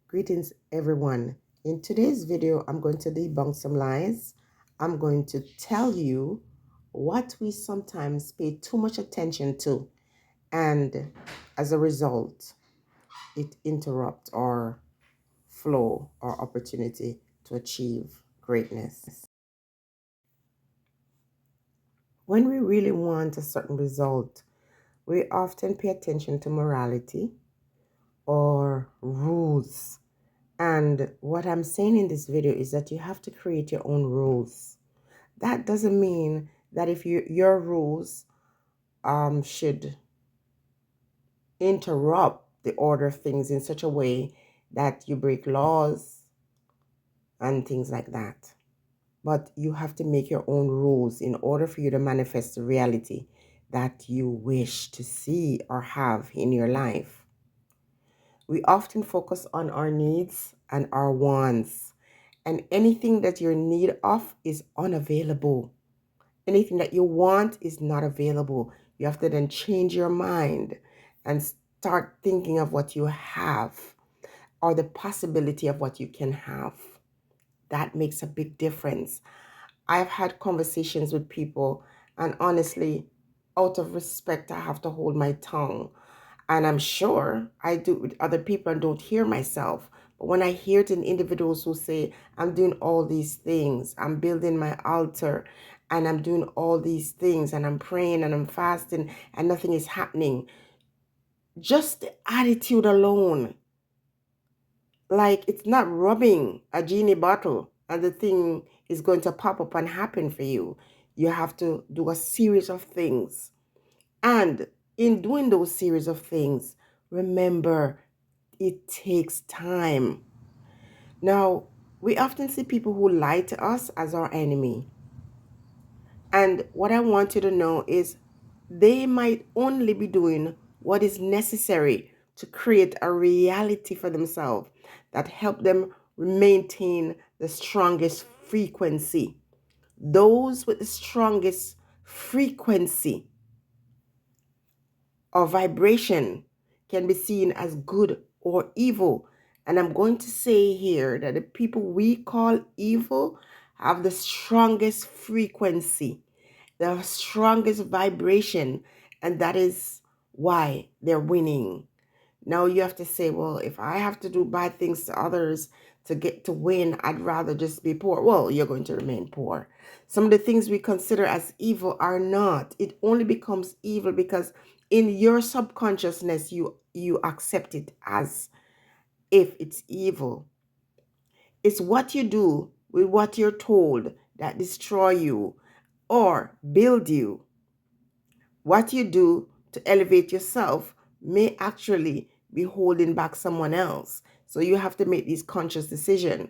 Greetings, everyone. In today's video, I'm going to debunk some lies. I'm going to tell you what we sometimes pay too much attention to, and as a result, it interrupts our flow or opportunity to achieve greatness. When we really want a certain result, we often pay attention to morality or rules. And what I'm saying in this video is that you have to create your own rules. That doesn't mean that if your rules should interrupt the order of things in such a way that you break laws and things like that. But you have to make your own rules in order for you to manifest the reality that you wish to see or have in your life. We often focus on our needs and our wants, and anything that you're in need of is unavailable. Anything that you want is not available. You have to then change your mind and start thinking of what you have or the possibility of what you can have. That makes a big difference. I've had conversations with people, and honestly, out of respect, I have to hold my tongue. And I'm sure I do it with other people and don't hear myself. But when I hear it in individuals who say, I'm doing all these things, I'm building my altar, and I'm doing all these things, and I'm praying and I'm fasting, and nothing is happening. Just the attitude alone, like it's not rubbing a genie bottle and the thing is going to pop up and happen for you. You have to do a series of things. And in doing those series of things, remember, it takes time. Now, we often see people who lie to us as our enemy. And what I want you to know is they might only be doing what is necessary to create a reality for themselves that help them maintain the strongest frequency. Those with the strongest frequency or vibration can be seen as good or evil. And I'm going to say here that the people we call evil have the strongest frequency, the strongest vibration, and that is why they're winning. Now you have to say, well, if I have to do bad things to others to get to win, I'd rather just be poor. Well, you're going to remain poor. Some of the things we consider as evil are not. It only becomes evil because in your subconsciousness you accept it as if it's evil. It's what you do with what you're told that destroy you or build you. What you do to elevate yourself may actually be holding back someone else. So you have to make these conscious decisions.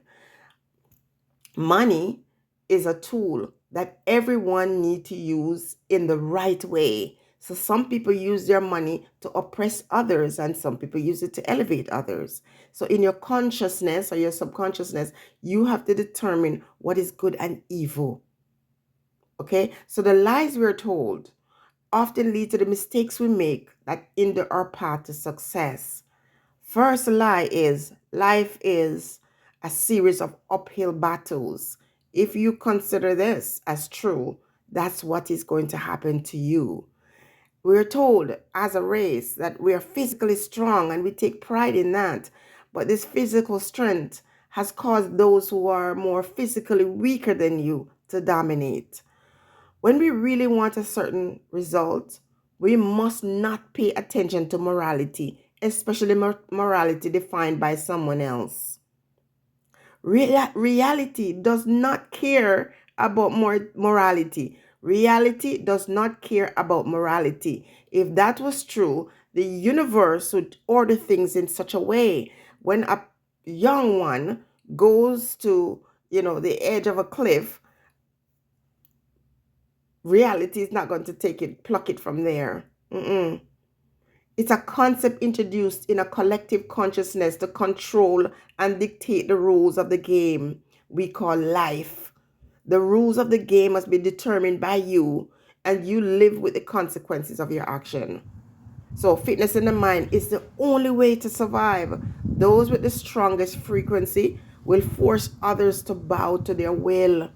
Money is a tool that everyone needs to use in the right way. So some people use their money to oppress others and some people use it to elevate others. So in your consciousness or your subconsciousness, you have to determine what is good and evil. Okay? So the lies we're told often lead to the mistakes we make that hinder our path to success. First lie is life is a series of uphill battles. If you consider this as true, that's what is going to happen to you. We're told as a race that we are physically strong and we take pride in that. But this physical strength has caused those who are more physically weaker than you to dominate. When we really want a certain result, we must not pay attention to morality, especially morality defined by someone else. Reality does not care about morality. Reality does not care about morality. If that was true, the universe would order things in such a way. When a young one goes to, the edge of a cliff, reality is not going to pluck it from there. It's a concept introduced in a collective consciousness to control and dictate the rules of the game we call life. The rules of the game must be determined by you, and you live with the consequences of your action. So fitness in the mind is the only way to survive. Those with the strongest frequency will force others to bow to their will,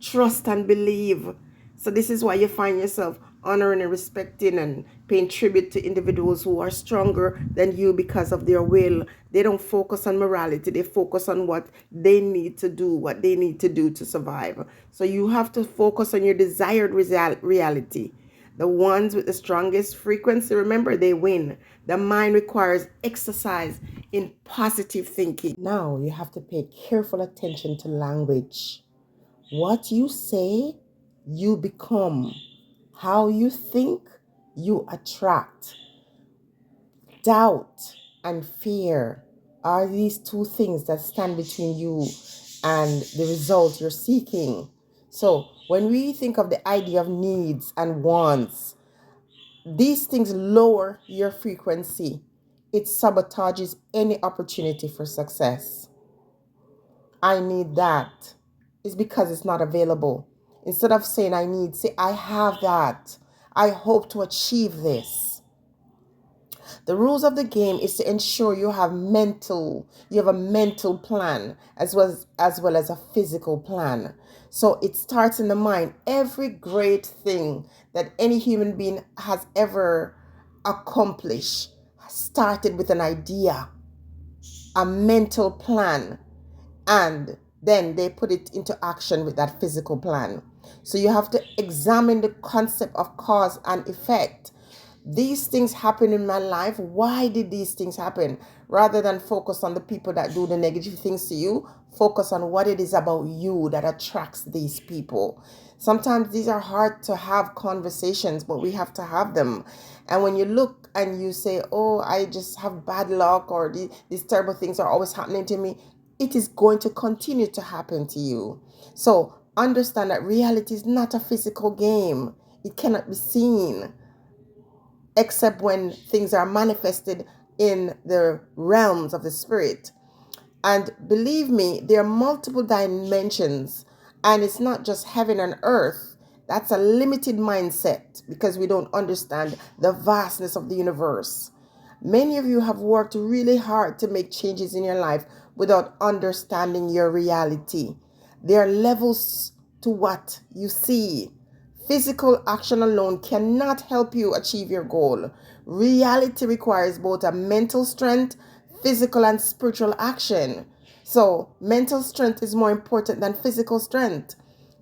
trust and believe. So this is why you find yourself honoring and respecting and paying tribute to individuals who are stronger than you because of their will. They don't focus on morality, they focus on what they need to do, what they need to do to survive. So you have to focus on your desired reality. The ones with the strongest frequency, remember, they win. The mind requires exercise in positive thinking. Now you have to pay careful attention to language. What you say, you become. How you think, you attract. Doubt and fear are these two things that stand between you and the result you're seeking. So, when we think of the idea of needs and wants, these things lower your frequency. It sabotages any opportunity for success. I need that. It's because it's not available. Instead of saying I need, say I have that. I hope to achieve this. The rules of the game is to ensure you have a mental plan as well as a physical plan. So it starts in the mind. Every great thing that any human being has ever accomplished started with an idea, a mental plan, and then they put it into action with that physical plan. So you have to examine the concept of cause and effect. These things happen in my life. Why did these things happen? Rather than focus on the people that do the negative things to you, focus on what it is about you that attracts these people. Sometimes these are hard to have conversations, but we have to have them. And when you look and you say, oh, I just have bad luck, or these terrible things are always happening to me, it is going to continue to happen to you. So understand that reality is not a physical game. It cannot be seen except when things are manifested in the realms of the spirit. And believe me, there are multiple dimensions, and it's not just heaven and earth. That's a limited mindset because we don't understand the vastness of the universe. Many of you have worked really hard to make changes in your life without understanding your reality. There are levels to what you see. Physical action alone cannot help you achieve your goal. Reality requires both a mental strength, physical and spiritual action. So, mental strength is more important than physical strength.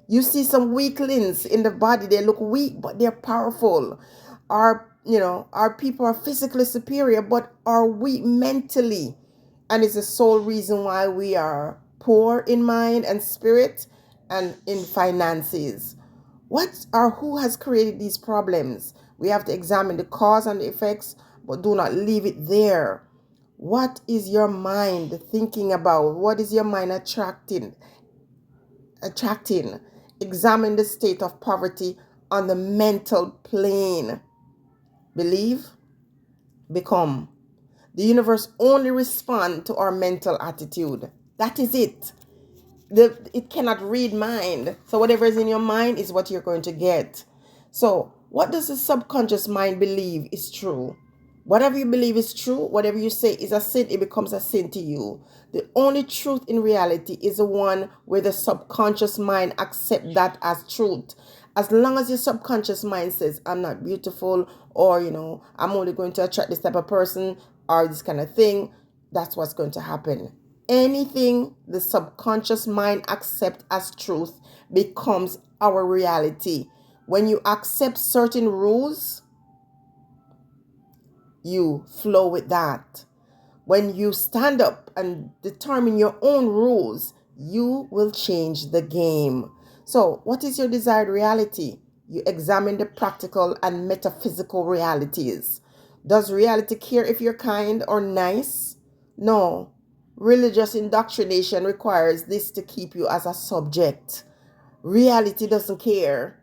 You see some weaklings in the body, they look weak, but they're powerful. Our people are physically superior, but are weak mentally. And it's the sole reason why we are poor in mind and spirit and in finances. Who has created these problems? We have to examine the cause and the effects, but do not leave it there. What is your mind thinking about? What is your mind attracting? Examine the state of poverty on the mental plane. Believe, become. The universe only responds to our mental attitude. That is it. It cannot read mind. So whatever is in your mind is what you're going to get. So what does the subconscious mind believe is true? Whatever you believe is true, whatever you say is a sin, it becomes a sin to you. The only truth in reality is the one where the subconscious mind accepts that as truth. As long as your subconscious mind says, I'm not beautiful, or, I'm only going to attract this type of person, or this kind of thing, that's what's going to happen. Anything the subconscious mind accepts as truth becomes our reality. When you accept certain rules, you flow with that. When you stand up and determine your own rules, you will change the game. So, what is your desired reality? You examine the practical and metaphysical realities. Does reality care if you're kind or nice? No. Religious indoctrination requires this to keep you as a subject. Reality doesn't care.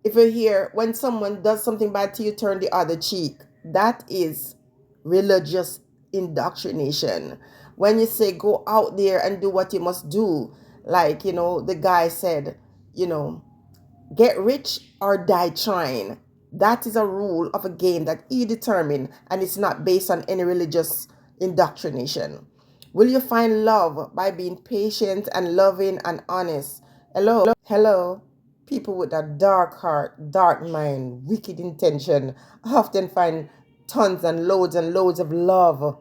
If you hear when someone does something bad to you, turn the other cheek. That is religious indoctrination. When you say go out there and do what you must do, like, the guy said, get rich or die trying. That is a rule of a game that he determined, and it's not based on any religious indoctrination. Will you find love by being patient and loving and honest? Hello. People with a dark heart, dark mind, wicked intention often find tons and loads of love.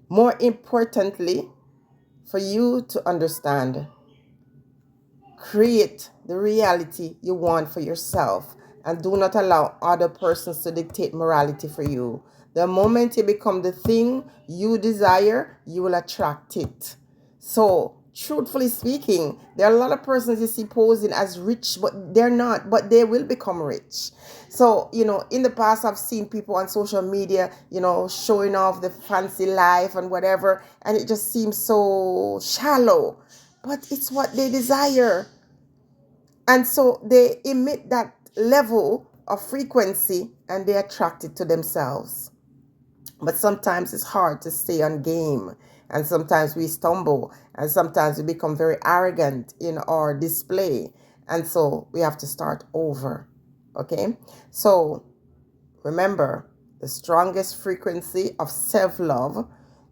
More importantly, for you to understand, create the reality you want for yourself and do not allow other persons to dictate morality for you. The moment you become the thing you desire, you will attract it. So, truthfully speaking, there are a lot of persons you see posing as rich, but they're not, but they will become rich. So, in the past, I've seen people on social media, showing off the fancy life and whatever, and it just seems so shallow. But it's what they desire. And so they emit that level of frequency and they attract it to themselves. But sometimes it's hard to stay on game. And sometimes we stumble. And sometimes we become very arrogant in our display. And so we have to start over. Okay? So remember, the strongest frequency of self-love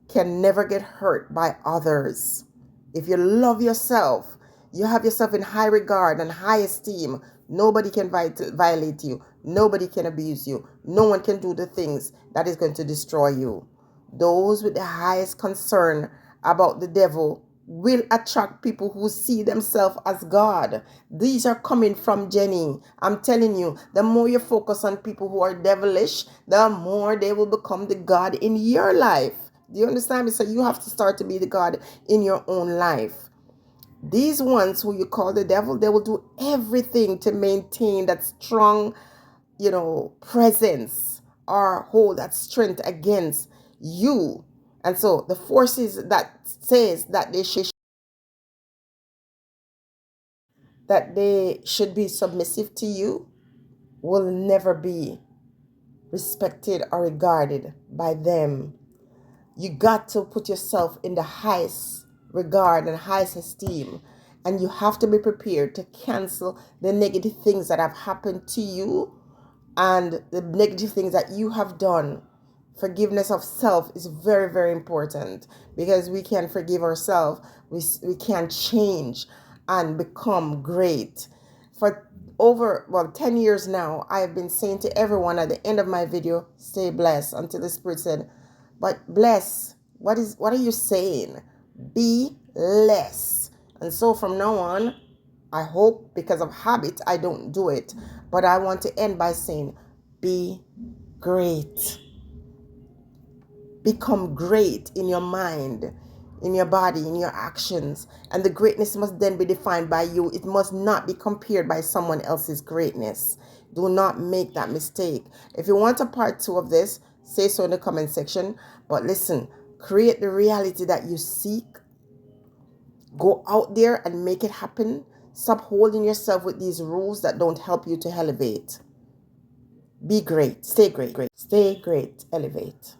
can never get hurt by others. If you love yourself, you have yourself in high regard and high esteem, nobody can violate you. Nobody can abuse you. No one can do the things that is going to destroy you. Those with the highest concern about the devil will attract people who see themselves as God. These are coming from Jenny. I'm telling you, the more you focus on people who are devilish, the more they will become the God in your life. Do you understand me? So you have to start to be the God in your own life. These ones who you call the devil, they will do everything to maintain that strong, presence or hold that strength against you. And so the forces that says that they should be submissive to you will never be respected or regarded by them. You got to put yourself in the highest regard and highest esteem. And you have to be prepared to cancel the negative things that have happened to you and the negative things that you have done. Forgiveness of self is very, very important because we can forgive ourselves. We can change and become great. For over 10 years now, I have been saying to everyone at the end of my video, stay blessed, until the Spirit said, but bless, what are you saying? Be less. And so from now on, I hope because of habit, I don't do it. But I want to end by saying, be great. Become great in your mind, in your body, in your actions. And the greatness must then be defined by you. It must not be compared by someone else's greatness. Do not make that mistake. If you want a part 2 of this, say so in the comment section. But listen, create the reality that you seek. Go out there and make it happen. Stop holding yourself with these rules that don't help you to elevate. Be great. Stay great. Stay great. Elevate.